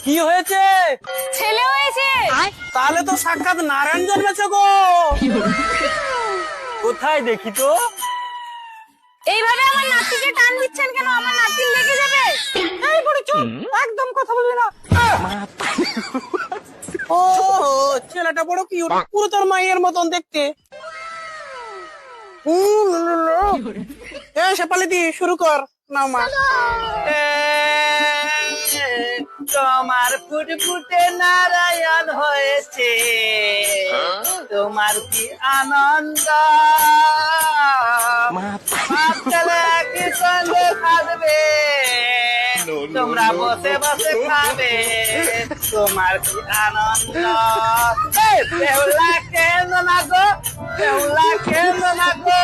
কি হয়েছে? ছেলে হয়েছে। তাহলে তো সাক্ষাৎ নারায়ণ জন্মেছে গো। কোথায় দেখি তো? এইভাবে আমার নাতিকে টান দিচ্ছেন কেন? আমার নাতি লেগে যাবে। এই বুড়ি চুপ, একদম কথা বলবি না। ও ছেলেটা বড় কিউট, পুরো তোর মায়ের মতন দেখতে। শেফালি দি শুরু কর না মা। তোমার ফুটফুটে নারায়ণ হয়েছে, তোমার কি আনন্দ। ছেলে কি সঙ্গে থাকবে, তোমরা বসে বসে খাবে, তোমার কি আনন্দ। বেহুলা কেন না গো, বেহুলা কেন না গো।